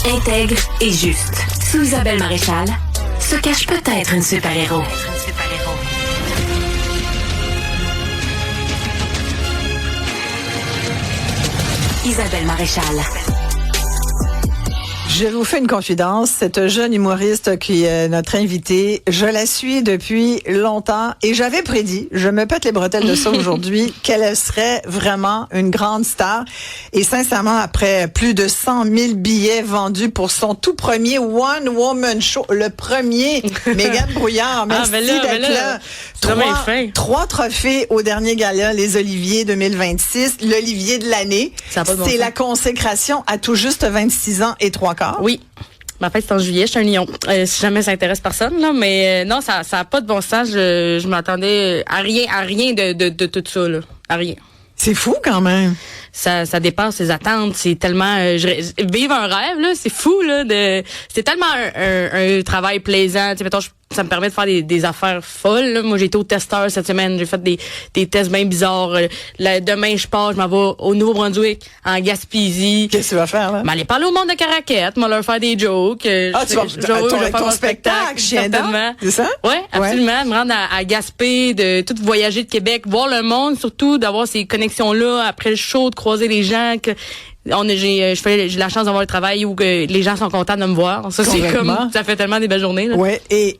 Intègre et juste. Sous Isabelle Maréchal se cache peut-être une super-héros. Isabelle Maréchal. Je vous fais une confidence. Cette jeune humoriste qui est notre invitée, je la suis depuis longtemps et j'avais prédit, je me pète les bretelles de ça aujourd'hui, qu'elle serait vraiment une grande star. Et sincèrement, après plus de 100 000 billets vendus pour son tout premier One Woman Show, le premier, Mégane Brouillard, merci d'être là. Trois trophées au dernier gala, les Oliviers 2026, l'Olivier de l'année. C'est la consécration à tout juste 26 ans et 3 quarts. Oui. Ma fête, c'est en juillet. Je suis un lion. Si jamais ça intéresse personne, là. Mais non, ça a pas de bon sens. Je m'attendais à rien de tout ça, là. À rien. C'est fou quand même. Ça dépasse ses attentes. C'est tellement vivre un rêve, là. C'est fou, là. C'est tellement un travail plaisant. Tu sais, mettons, ça me permet de faire des affaires folles, là. Moi, j'ai été au testeur cette semaine. J'ai fait des tests bien bizarres. Demain, je pars, je m'en vais au Nouveau-Brunswick, en Gaspésie. Qu'est-ce que tu vas faire, là? Aller parler au monde de Caraquette, leur faire des jokes. Tu vas faire ton spectacle, certainement. C'est ça? Oui, absolument. Ouais. Me rendre à Gaspé, de tout voyager de Québec, voir le monde, surtout d'avoir ces connexions-là après le show, de croiser les gens. J'ai la chance d'avoir le travail où les gens sont contents de me voir. Ça, c'est comme, ça fait tellement des belles journées, là. Ouais. Et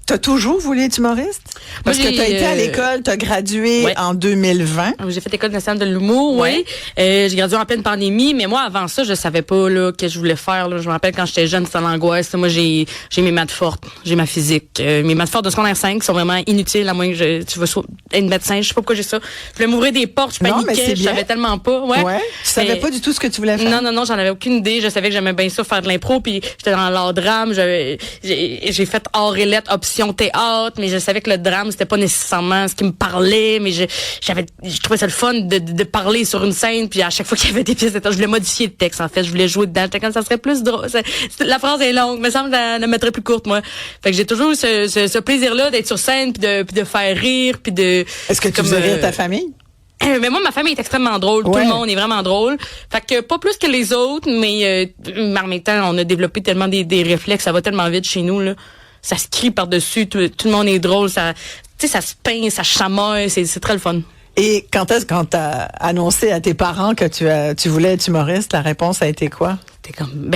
t'as toujours voulu être humoriste? Parce que t'as été à l'école, t'as gradué en 2020. J'ai fait l'école nationale de l'humour, oui. J'ai gradué en pleine pandémie, mais moi, avant ça, je savais pas, là, que je voulais faire, là. Je me rappelle quand j'étais jeune, c'était l'angoisse. Moi, j'ai mes maths fortes. J'ai ma physique. Mes maths fortes de secondaire 5 sont vraiment inutiles, à moins que tu vas être médecin. Je sais pas pourquoi j'ai ça. Je voulais m'ouvrir des portes, je paniquais, je savais tellement pas. Ouais. Tu savais pas du tout ce que tu voulais faire? Non, j'en avais aucune idée. Je savais que j'aimais bien ça, faire de l'impro, puis j'étais dans l'art drame. J'ai fait art et lettres, option théâtre, mais je savais que le drame, c'était pas nécessairement ce qui me parlait, mais je trouvais ça le fun de parler sur une scène, puis à chaque fois qu'il y avait des pièces de théâtre, je voulais modifier le texte, en fait, je voulais jouer dedans. J'étais comme, ça serait plus drôle. La phrase est longue, mais ça me la mettrait plus courte, moi. Fait que j'ai toujours eu ce plaisir-là d'être sur scène, puis de faire rire, puis de... Est-ce que tu faisais rire ta famille? Mais moi, ma famille est extrêmement drôle. Tout le monde est vraiment drôle. Fait que pas plus que les autres, mais en même temps, on a développé tellement des réflexes, ça va tellement vite chez nous, là. Ça se crie par-dessus, tout le monde est drôle, ça se peint, ça chamaille, c'est très le fun. Et quand t'as annoncé à tes parents que tu voulais être humoriste, la réponse a été quoi?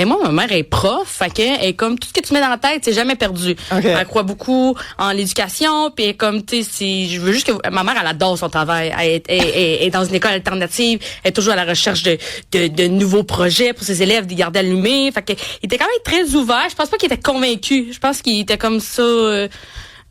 Moi, ma mère est prof, fait que elle est comme tout ce que tu mets dans la tête, c'est jamais perdu. Okay. Elle croit beaucoup en l'éducation, puis comme tu sais, je veux juste que ma mère, elle adore son travail, elle est dans une école alternative, elle est toujours à la recherche de nouveaux projets pour ses élèves, de les garder allumés, fait que il était quand même très ouvert. Je pense pas qu'il était convaincu, je pense qu'il était comme ça.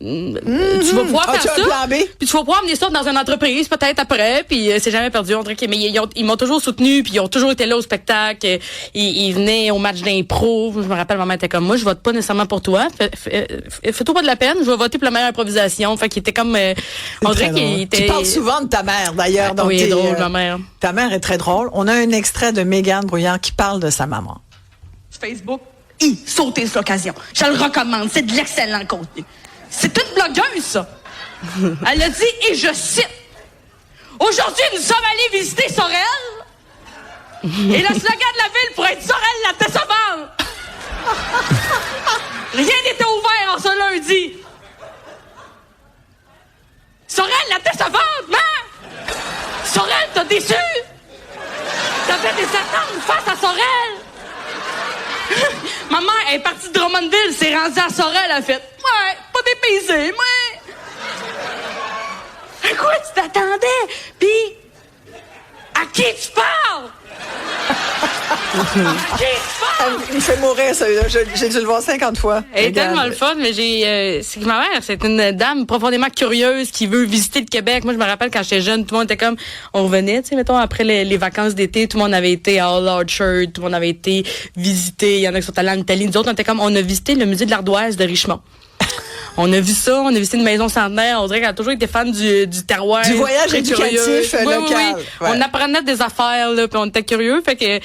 Tu vas pouvoir faire ça, puis tu vas pouvoir amener ça dans une entreprise peut-être après, puis c'est jamais perdu. On dirait que, mais ils m'ont toujours soutenu, puis ils ont toujours été là au spectacle. Ils venaient au match d'impro. Je me rappelle, ma mère était comme, moi, je vote pas nécessairement pour toi. Fais-toi pas de la peine, je vais voter pour la meilleure improvisation. Fait qu'il était comme, on dirait qu'il était... Tu parles souvent de ta mère, d'ailleurs. Oui, elle est drôle, ma mère. Ta mère est très drôle. On a un extrait de Mégane Brouillard qui parle de sa maman. Facebook, sautez cette occasion. Je le recommande, c'est de l'excellent contenu. C'est une blogueuse, ça. Elle a dit, et je cite, « Aujourd'hui, nous sommes allés visiter Sorel. Et le slogan de la ville pourrait être Sorel la décevante. Rien n'était ouvert en ce lundi. Sorel la décevante, man. Sorel, t'as déçu. T'as fait des attentes face à Sorel. Ma mère est partie de Drummondville, s'est rendue à Sorel, elle a fait, ouais, pas dépaysé, mais... À quoi tu t'attendais? Puis, à qui tu parles? À qui tu parles? Il me fait mourir, celui-là. J'ai dû le voir 50 fois. Elle est tellement le fun, mais c'est que ma mère, c'est une dame profondément curieuse qui veut visiter le Québec. Moi, je me rappelle quand j'étais jeune, tout le monde était comme, on revenait, tu sais, mettons, après les vacances d'été, tout le monde avait été à All Orchard, tout le monde avait été visiter, il y en a qui sont allés en Italie. Nous autres, on était comme, on a visité le musée de l'Ardoise de Richemont. On a vu ça, on a visité une maison centenaire. On dirait qu'elle a toujours été fan du terroir. Du voyage très éducatif curieux. local. Oui. Ouais. On apprenait des affaires, là, puis on était curieux. Fait que,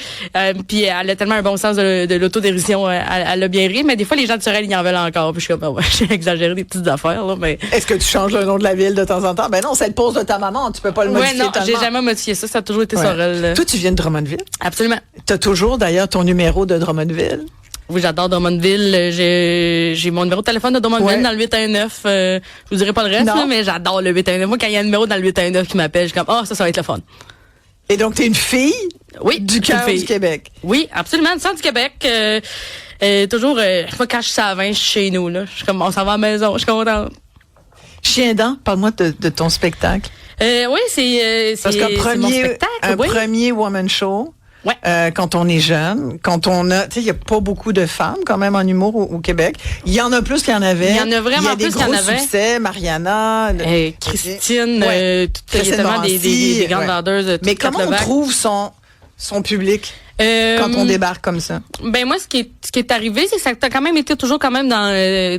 puis elle a tellement un bon sens de l'autodérision. Elle a bien ri, mais des fois, les gens de Sorel, ils en veulent encore. Puis je suis comme, j'ai exagéré des petites affaires, là, mais. Est-ce que tu changes le nom de la ville de temps en temps? Ben non, c'est le pose de ta maman. Tu peux pas le modifier non, tellement. j'ai jamais modifié ça. Ça a toujours été Sorel. Là. Toi, tu viens de Drummondville? Absolument. T'as toujours, d'ailleurs, ton numéro de Drummondville? Oui, j'adore Drummondville. J'ai mon numéro de téléphone de Drummondville dans le 819. Je vous dirai pas le reste, là, mais j'adore le 819. Moi, quand il y a un numéro dans le 819 qui m'appelle, je suis comme, ça va être le fun. Et donc, t'es une fille du cœur du Québec? Oui, absolument, du centre du Québec. Toujours, moi, quand je suis à 20, je suis chez nous, là. Je suis comme, on s'en va à la maison, je suis contente. Chien dent, parle-moi de ton spectacle. Oui, c'est mon spectacle. Premier woman show. Ouais. Quand on est jeune, quand on a, tu sais, il y a pas beaucoup de femmes quand même en humour au Québec. Il y en a plus qu'il y en avait. Il y en a vraiment plus qu'il y en avait. Il y a des gros succès, Mariana, Christine, il y a tellement des grandes vendeuses. Mais comment on trouve son public quand on débarque comme ça? Ben moi, ce qui est arrivé, c'est que ça a quand même été toujours quand même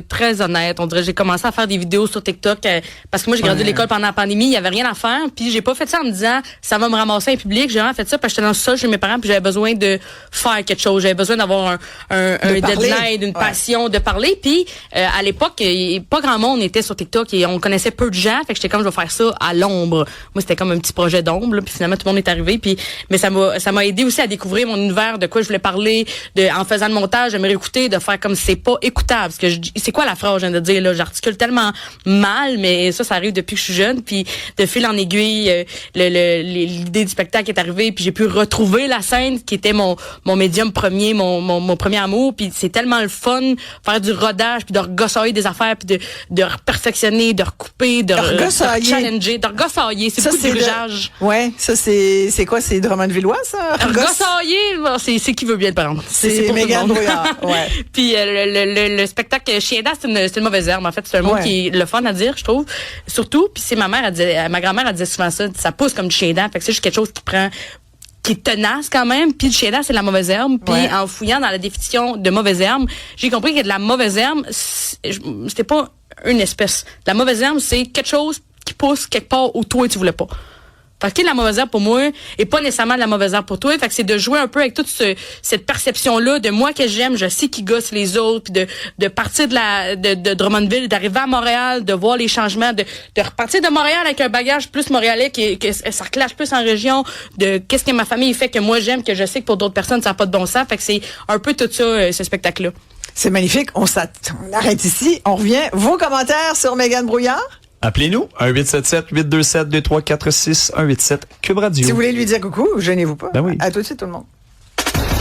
très honnête. On dirait, j'ai commencé à faire des vidéos sur TikTok parce que moi, j'ai gradué l'école pendant la pandémie, il y avait rien à faire, puis j'ai pas fait ça en me disant ça va me ramasser un public. J'ai vraiment fait ça parce que j'étais dans le sol chez mes parents, puis j'avais besoin de faire quelque chose, j'avais besoin d'avoir un deadline, une passion de parler. Puis à l'époque, pas grand monde était sur TikTok et on connaissait peu de gens, fait que j'étais comme je vais faire ça à l'ombre. Moi, c'était comme un petit projet d'ombre, puis finalement tout le monde est arrivé, puis mais ça m'a aidé aussi à découvrir mon univers, de quoi je voulais parler, en faisant le montage, de me réécouter, de faire comme c'est pas écoutable. Parce que c'est quoi la phrase, je viens de dire, là? J'articule tellement mal, mais ça arrive depuis que je suis jeune, puis de fil en aiguille, l'idée du spectacle est arrivée, puis j'ai pu retrouver la scène qui était mon médium premier, mon premier amour, puis c'est tellement le fun, faire du rodage, puis de regossailler des affaires, puis de perfectionner, de recouper, de challenger, de regossailler, c'est beaucoup de dirigeage. Ouais, ça c'est quoi, c'est Drummondvillois, ça? Regossailler, c'est qui veut bien le prendre. C'est Mégane Brouillard, ouais. Puis le spectacle Chien dent, c'est une mauvaise herbe. En fait, c'est un mot qui est le fun à dire, je trouve. Surtout, puis c'est ma grand-mère, elle disait souvent ça pousse comme du chien dent. Fait que c'est juste quelque chose qui est tenace quand même. Puis le chien dent, c'est de la mauvaise herbe. Puis en fouillant dans la définition de mauvaise herbe, j'ai compris que de la mauvaise herbe, c'était pas une espèce. La mauvaise herbe, c'est quelque chose qui pousse quelque part où toi tu voulais pas. Fait que la mauvaise herbe pour moi est pas nécessairement de la mauvaise herbe pour toi. Fait que c'est de jouer un peu avec toute cette perception-là de moi que j'aime, je sais qui gosse les autres, puis de partir de Drummondville, d'arriver à Montréal, de voir les changements, de repartir de Montréal avec un bagage plus montréalais que ça clash plus en région, de qu'est-ce que ma famille fait que moi j'aime, que je sais que pour d'autres personnes ça n'a pas de bon sens. Fait que c'est un peu tout ça, ce spectacle-là. C'est magnifique. On arrête ici. On revient. Vos commentaires sur Mégane Brouillard? Appelez-nous, 1-877-827-2346, 187 Cube Radio. Si vous voulez lui dire coucou, gênez-vous pas. Ben oui. À tout de suite, tout le monde.